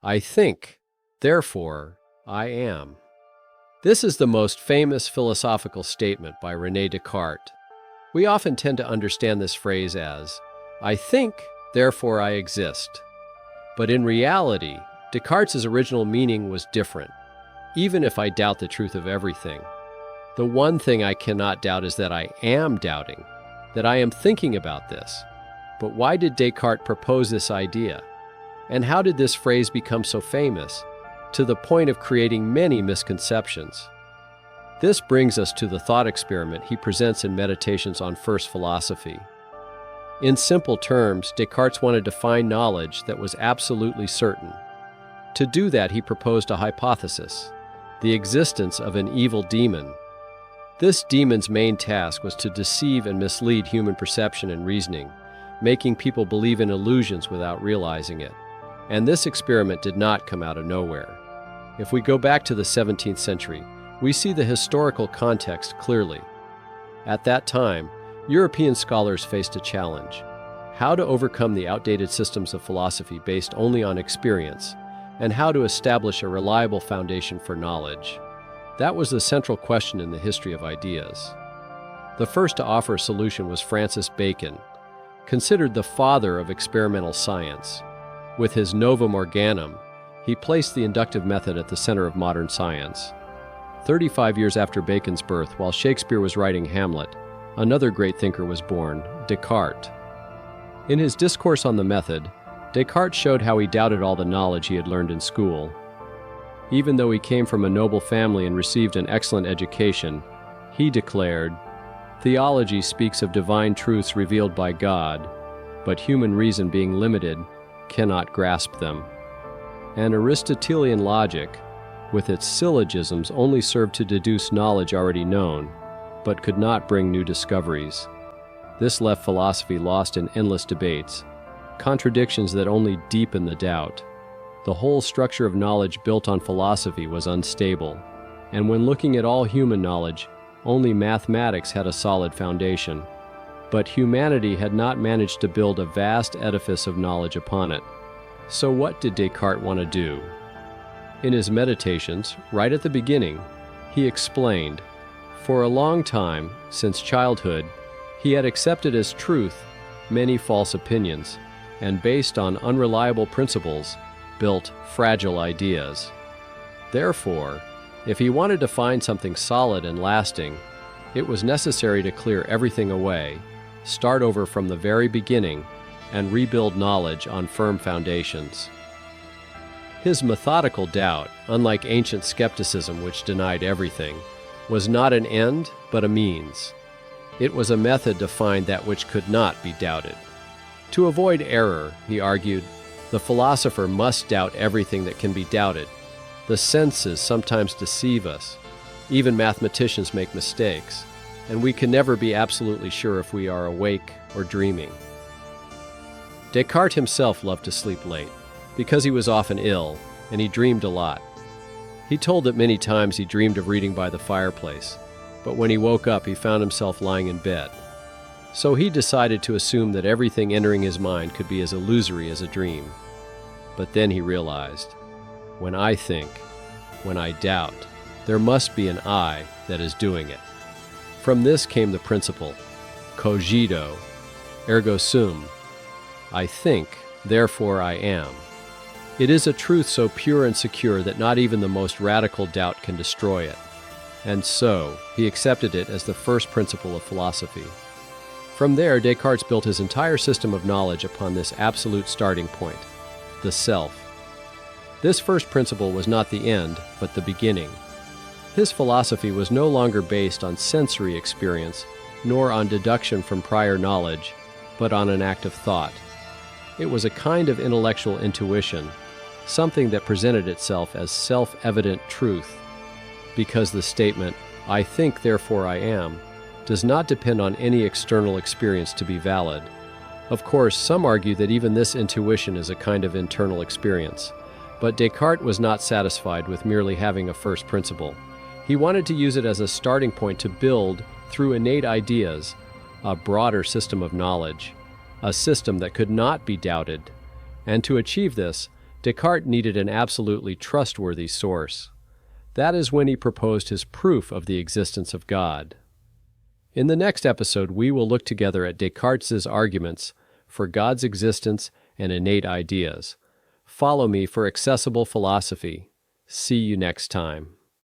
I think, therefore I am. This is the most famous philosophical statement by René Descartes. We often tend to understand this phrase as, I think, therefore I exist. But in reality, Descartes' original meaning was different, even if I doubt the truth of everything. The one thing I cannot doubt is that I am doubting, that I am thinking about this. But why did Descartes propose this idea? And how did this phrase become so famous, to the point of creating many misconceptions? This brings us to the thought experiment he presents in Meditations on First Philosophy. In simple terms, Descartes wanted to find knowledge that was absolutely certain. To do that, he proposed a hypothesis, the existence of an evil demon. This demon's main task was to deceive and mislead human perception and reasoning, making people believe in illusions without realizing it. And this experiment did not come out of nowhere. If we go back to the 17th century, we see the historical context clearly. At that time, European scholars faced a challenge: how to overcome the outdated systems of philosophy based only on experience, and how to establish a reliable foundation for knowledge. That was the central question in the history of ideas. The first to offer a solution was Francis Bacon, considered the father of experimental science. With his Novum Organum, he placed the inductive method at the center of modern science. 35 years after Bacon's birth, while Shakespeare was writing Hamlet, another great thinker was born, Descartes. In his Discourse on the Method, Descartes showed how he doubted all the knowledge he had learned in school. Even though he came from a noble family and received an excellent education, he declared, "Theology speaks of divine truths revealed by God, but human reason being limited cannot grasp them." And Aristotelian logic, with its syllogisms, only served to deduce knowledge already known, but could not bring new discoveries. This left philosophy lost in endless debates, contradictions that only deepen the doubt. The whole structure of knowledge built on philosophy was unstable, and when looking at all human knowledge, only mathematics had a solid foundation. But humanity had not managed to build a vast edifice of knowledge upon it. So what did Descartes want to do? In his Meditations, right at the beginning, he explained, for a long time, since childhood, he had accepted as truth many false opinions, and based on unreliable principles, built fragile ideas. Therefore, if he wanted to find something solid and lasting, it was necessary to clear everything away, start over from the very beginning, and rebuild knowledge on firm foundations. His methodical doubt, unlike ancient skepticism which denied everything, was not an end, but a means. It was a method to find that which could not be doubted. To avoid error, he argued, the philosopher must doubt everything that can be doubted. The senses sometimes deceive us. Even mathematicians make mistakes, and we can never be absolutely sure if we are awake or dreaming. Descartes himself loved to sleep late, because he was often ill, and he dreamed a lot. He told that many times he dreamed of reading by the fireplace, but when he woke up, he found himself lying in bed. So he decided to assume that everything entering his mind could be as illusory as a dream. But then he realized, when I think, when I doubt, there must be an I that is doing it. From this came the principle, cogito, ergo sum. I think, therefore I am. It is a truth so pure and secure that not even the most radical doubt can destroy it. And so, he accepted it as the first principle of philosophy. From there, Descartes built his entire system of knowledge upon this absolute starting point, the self. This first principle was not the end, but the beginning. His philosophy was no longer based on sensory experience, nor on deduction from prior knowledge, but on an act of thought. It was a kind of intellectual intuition, something that presented itself as self-evident truth, because the statement, I think, therefore I am, does not depend on any external experience to be valid. Of course, some argue that even this intuition is a kind of internal experience, but Descartes was not satisfied with merely having a first principle. He wanted to use it as a starting point to build, through innate ideas, a broader system of knowledge, a system that could not be doubted. And to achieve this, Descartes needed an absolutely trustworthy source. That is when he proposed his proof of the existence of God. In the next episode, we will look together at Descartes' arguments for God's existence and innate ideas. Follow me for accessible philosophy. See you next time.